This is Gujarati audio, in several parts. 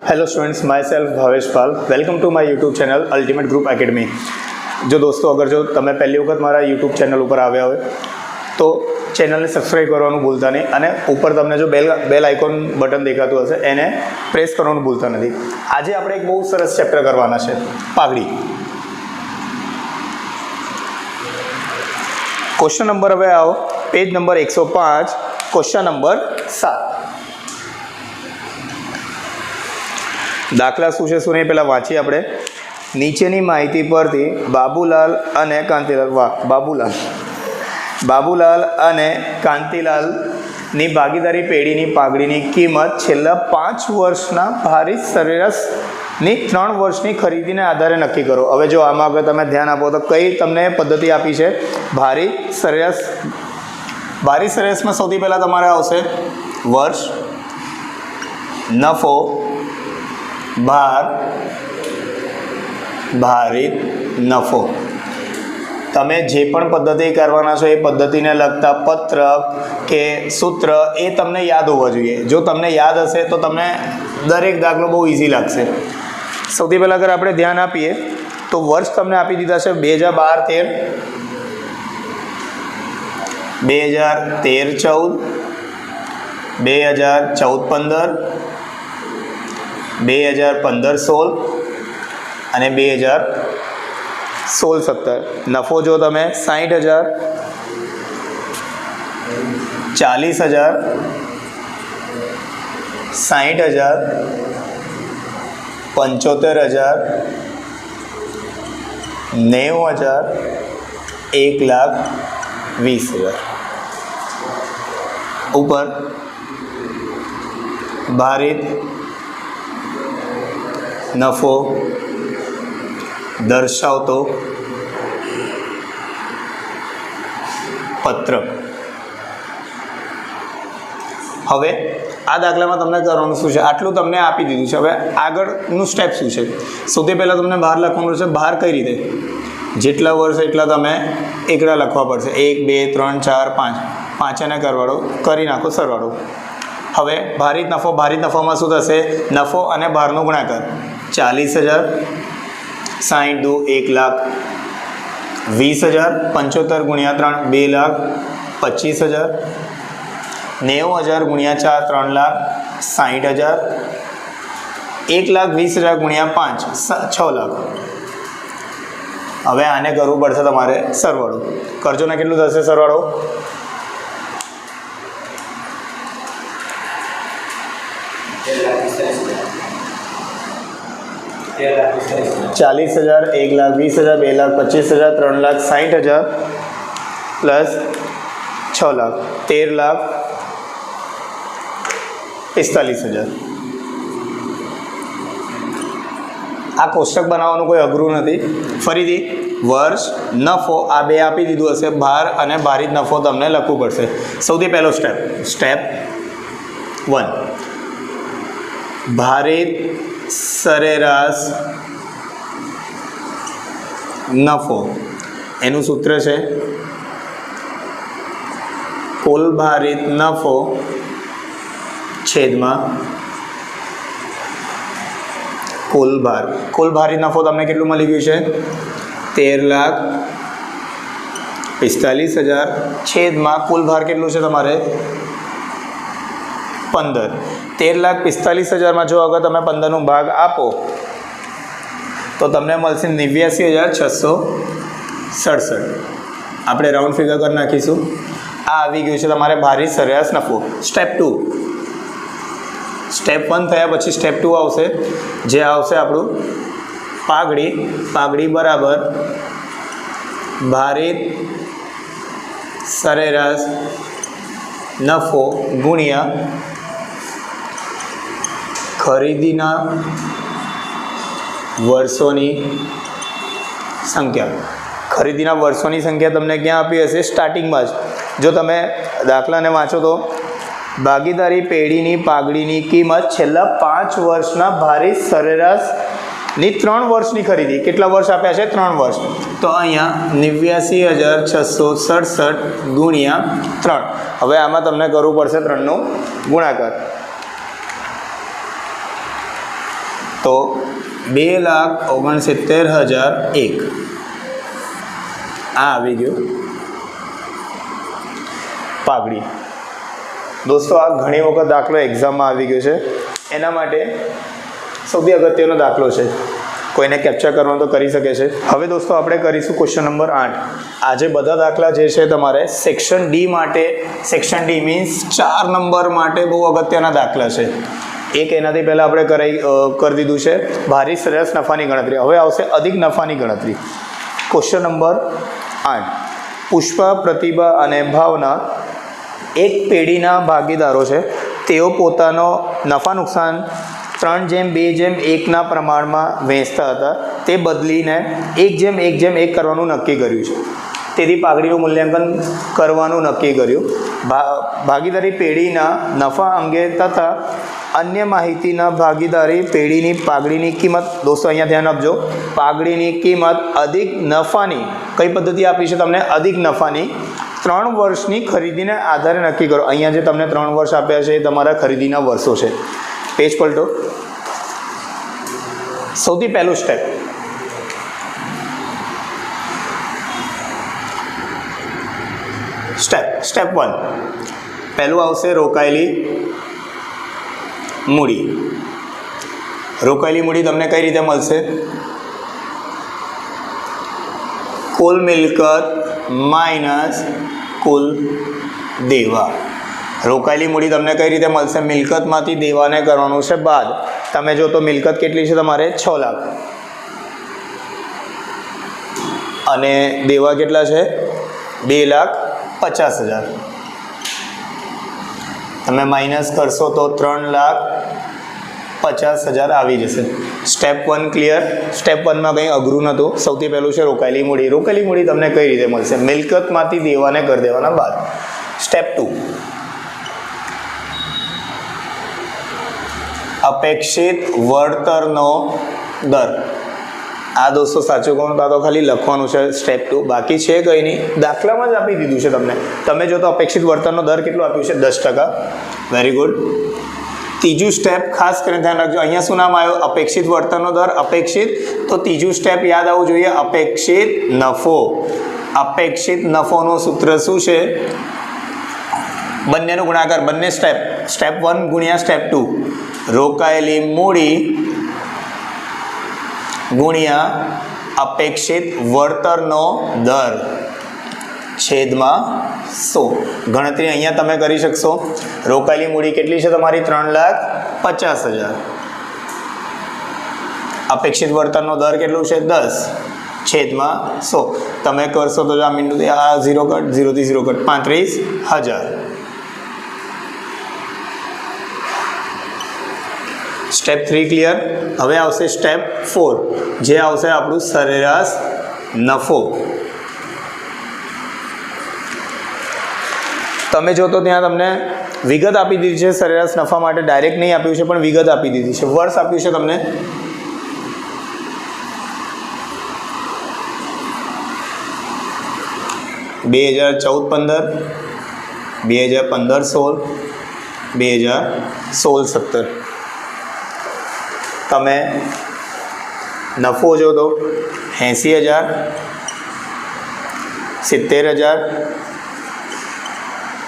Hello students, myself Bhavesh Pal. Welcome to my YouTube channel ultimate group academy. जो दोस्तों अगर जो તમે પહેલી વખત મારા યુટ્યુબ ચેનલ ઉપર આવ્યા હોય તો ચેનલને સબસ્ક્રાઈબ કરવાનું ભૂલતા નહીં અને ઉપર તમને જો બેલ આઇકોન બટન દેખાતું હશે એને પ્રેસ કરવાનું ભૂલતા નથી। આજે આપણે એક બહુ સરસ ચેપ્ટર કરવાના છે, પાઘડી। ક્વેશ્ચન નંબર હવે આવો, પેજ નંબર 105, ક્વેશ્ચન નંબર 7। દાખલા શું છે શું નહીં પહેલાં વાંચીએ આપણે। નીચેની માહિતી પરથી બાબુલાલ અને કાંતિલાલ, વાહ, બાબુલાલ અને કાંતિલાલની ભાગીદારી પેઢીની પાઘડીની કિંમત છેલ્લા 5 વર્ષના ભારિત સરેરાશની 3 વર્ષની ખરીદીને આધારે નક્કી કરો। હવે જો આમાં આગળ તમે ધ્યાન આપો તો કઈ તમને પદ્ધતિ આપી છે? ભારિત સરેરાશ। ભારિત સરેરાશમાં સૌથી પહેલાં તમારે આવશે વર્ષ, નફો, ભાર, ભારિત નફો। તમે જે પણ પદ્ધતિ કરવાના છો એ પદ્ધતિને લગતા પત્રક કે સૂત્ર એ તમને યાદ હોવા જોઈએ। જો તમને યાદ હશે તો તમને દરેક દાખલો બહુ ઇઝી લાગશે। સૌથી પહેલાં અગર આપણે ધ્યાન આપીએ તો વર્ષ તમને આપી દીધા છે 2012-13, 2013-14, 2014-15, 2015-16 અને 2016-17। નફો જો તમે 60,000, 40,000, 60,000, 75,000, 90,000, 1,20,000। ઉપર ભારિત નફો દર્શાવતો પત્રક। હવે આ દાખલામાં તમને કરવાનું શું છે? આટલું તમને આપી દીધું છે। હવે આગળનું સ્ટેપ શું છે? સૌથી પહેલાં તમને બહાર લખવાનું છે। બહાર કઈ રીતે? જેટલા વર્ષ એટલા તમે એકડા લખવા પડશે। 1, 2, 3, 4, 5, 5 એને કરવાળો કરી નાખો, સરવાળો। હવે ભારિત નફો, ભારિત નફોમાં શું થશે? નફો અને ભારનો ગુણાકાર। 40,000, 60 દુ 1,20,000, 75 ગુણ્યા 3 2,25,000, 90,000 ગુણ્યા 4 3,60,000, 1,20,000 ગુણ્યા 5 6 લાખ। હવે આને કરવું પડશે તમારે સરવાળો। કરજો ને, કેટલું થશે સરવાળો? 40,000, 1,20,000, 2,25,000, 3,60,000 પ્લસ 6 લાખ, 13,45,000। આ કોષ્ટક બનાવવાનું કોઈ અઘરું નથી। ફરીથી વર્ષ, નફો આ બે આપી દીધું હશે, ભાર અને ભારિત નફો તમને લખવું પડશે। સૌથી પહેલો સ્ટેપ 1, ભારિત સરેરાશ નફો, એનું સૂત્ર છે કુલ ભારિત નફો છેદમાં કુલ ભાર। કુલ ભારિત નફો તમને કેટલું મળી ગયું છે? 13,45,000 છેદમાં કુલ ભાર કેટલું છે તમારે? 15। 13,45,000માં જો અગર તમે 15નો ભાગ આપો તો તમને મળશે 89,667। આપણે રાઉન્ડ ફિગર કરી નાખીશું। આ આવી ગયું છે તમારે ભારિત સરેરાશ નફો। સ્ટેપ 2, સ્ટેપ 1 થયા પછી સ્ટેપ 2 આવશે, જે આવશે આપણું પાઘડી બરાબર ભારિત સરેરાશ નફો ગુણ્યા ખરીદીના વર્ષોની સંખ્યા। ખરીદીના વર્ષોની સંખ્યા તમને ક્યાં આપી હશે? સ્ટાર્ટિંગમાં જ। જો તમે દાખલાને વાંચો તો ભાગીદારી પેઢીની પાઘડીની કિંમત છેલ્લા 5 વર્ષના ભારિત સરેરાશની 3 વર્ષની ખરીદી। કેટલા વર્ષ આપ્યા છે? 3 વર્ષ। તો અહીંયા 89,667 ગુણ્યા 3। હવે આમાં તમને કરવું પડશે 3નો ગુણાકાર। તો 2,69,001 આ આવી ગયું પાઘડી. દોસ્તો આ ઘણી વખત દાખલો એક્ઝામમાં આવી ગયો છે, એના માટે સૌથી અગત્યનો દાખલો છે. કોઈને કેપ્ચર કરવાનો તો કરી શકે છે. હવે દોસ્તો આપણે કરીશું ક્વેશ્ચન નંબર 8. આજે બધા દાખલા જે છે તમારે સેક્શન ડી માટે, સેક્શન ડી મીન્સ 4 નંબર માટે બહુ અગત્યના દાખલા છે. એક એનાથી પહેલાં આપણે કરી દીધું છે ભારી સરેરાશ નફાની ગણતરી. હવે આવશે અધિક નફાની ગણતરી. Question number 8. પુષ્પા, પ્રતિભા અને ભાવના એક પેઢીના ભાગીદારો છે. તેઓ પોતાનો નફા નુકસાન 3:2:1 પ્રમાણમાં વહેંચતા હતા. તે બદલીને 1:1:1 કરવાનું નક્કી કર્યું છે. તેથી પાઘડીનું મૂલ્યાંકન કરવાનું નક્કી કર્યું. ભાગીદારી પેઢીના નફા અંગે તથા અન્ય માહિતીના ભાગીદારી પેઢીની પાઘડીની કિંમત. દોસ્તો અહીંયા ધ્યાન આપજો, પાઘડીની કિંમત અધિક નફાની કઈ પદ્ધતિ આપી છે તમને? અધિક નફાની 3 વર્ષની ખરીદીને આધારે નક્કી કરો. અહીંયા જે તમને 3 વર્ષ આપ્યા છે એ તમારા ખરીદીના વર્ષો છે. પેજ પલટો. સૌથી પહેલું સ્ટેપ 1. પહેલું આવશે રોકાયેલી મૂડી. રોકાયેલી મૂડી તમને કઈ રીતે મળશે? કુલ મિલકત માઇનસ કુલ દેવા. રોકાયેલી મૂડી તમને કઈ રીતે મળશે? મિલકતમાંથી દેવાને કરવાનું છે બાદ. તમે જો તો મિલકત કેટલી છે તમારે? 6 લાખ અને દેવા કેટલા છે? 2,50,000. તમે માઇનસ કરશો તો 3,50,000 આવી જશે. Step 1 clear. સ્ટેપ 1માં કંઈ અઘરું નહોતું. સૌથી પહેલું છે રોકાયેલી મૂડી. રોકાયેલી મૂડી તમને કઈ રીતે મળશે? મિલકતમાંથી દેવાને કરી દેવાના બાદ. સ્ટેપ 2. અપેક્ષિત વળતરનો દર. આ દોસ્તો સાચું કહું તો ખાલી લખવાનું છે સ્ટેપ 2, બાકી છે કંઈ નહીં, દાખલામાં જ આપી દીધું છે તમને. તમે જો તો અપેક્ષિત વળતરનો દર કેટલો આપ્યું છે? 10%. Very good. ત્રીજું સ્ટેપ ખાસ કરીને ધ્યાન રાખજો. અહીંયા શું નામ આવ્યું? અપેક્ષિત વળતરનો દર. અપેક્ષિત, તો ત્રીજું સ્ટેપ યાદ આવવું જોઈએ, અપેક્ષિત નફો. અપેક્ષિત નફોનું સૂત્ર શું છે? બંનેનો ગુણાકાર. બંને સ્ટેપ 1 ગુણ્યા સ્ટેપ 2. રોકાયેલી મૂડી ગુણ્યા અપેક્ષિત વળતરનો દર છેદમાં 100. ગણતરી અહીંયા તમે કરી શકશો. રોકાયેલી મૂડી કેટલી છે તમારી? 3,50,000. અપેક્ષિત વળતરનો દર કેટલું છે? 10 છેદમાં 100. તમે કરશો તો આ 0 કટ, 0 થી 0 કટ, 35,000. Step 3 clear. હવે આવશે સ્ટેપ 4, જે આવશે આપણું સરેરાશ નફો. તમે જો તો ત્યાં તમને વિગત આપી દીધી છે સરેરાશ નફા માટે. ડાયરેક્ટ નહીં આપ્યું છે પણ વિગત આપી દીધી છે. વર્ષ આપ્યું છે તમને 2014-15, 2015-16, 2016-17. તમે નફો જો તો 80,000, 70,000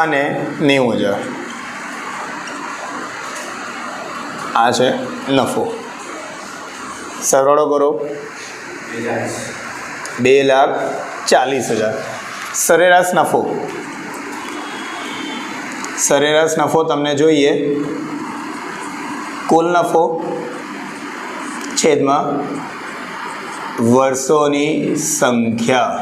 અને 90,000. આ છે નફો. સરવાળો કરો, 2,40,000. સરેરાશ નફો. સરેરાશ નફો તમને જોઈએ કુલ નફો છેદમાં વર્ષોની સંખ્યા.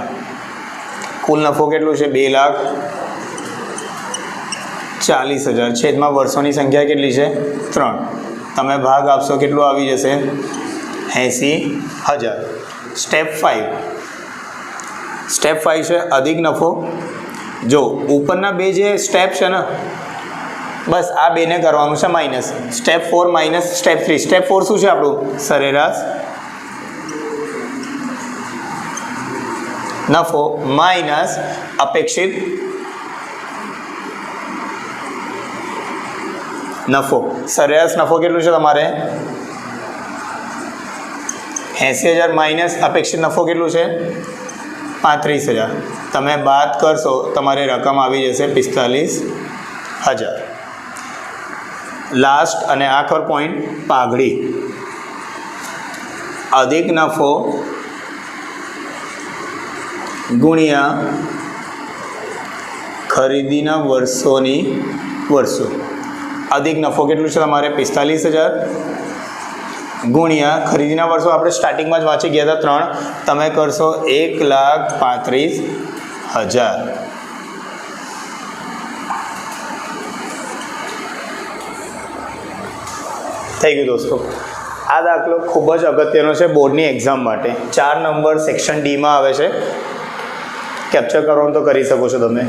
કુલ નફો કેટલું છે? 2,40,000 છેદમાં વર્ષોની સંખ્યા કેટલી છે? 3. તમે ભાગ આપશો કેટલું આવી જશે? 80,000. સ્ટેપ 5. સ્ટેપ 5 છે અધિક નફો. જો ઉપરના બે જે સ્ટેપ છે ને, બસ આ બેને કરવાનું છે minus. Step 4 minus step 3. Step 4 શું છે આપણું? સરેરાશ નફો માઇનસ અપેક્ષિત નફો. સરેરાશ નફો કેટલું છે તમારે? 80,000 માઇનસ અપેક્ષિત નફો કેટલું છે 35,000. તમે બાદ કરશો તમારી રકમ આવી જશે 45,000. લાસ્ટ અને આખર પોઈન્ટ પાઘડી. અધિક નફો ગુણ્યા ખરીદીના વર્ષો. અધિક નફો કેટલું છે તમારે 45,000 ગુણ્યા ખરીદીના વર્ષો આપણે સ્ટાર્ટિંગમાં જ વાંચી ગયા હતા 3. તમે કરશો 1,35,000. થઈ ગયું દોસ્તો. આ દાખલો ખૂબ જ અગત્યનો છે બોર્ડની એક્ઝામ માટે. 4 નંબર સેક્શન ડીમાં આવે છે. કેપ્ચર કરવાનું તો કરી શકો છો તમે.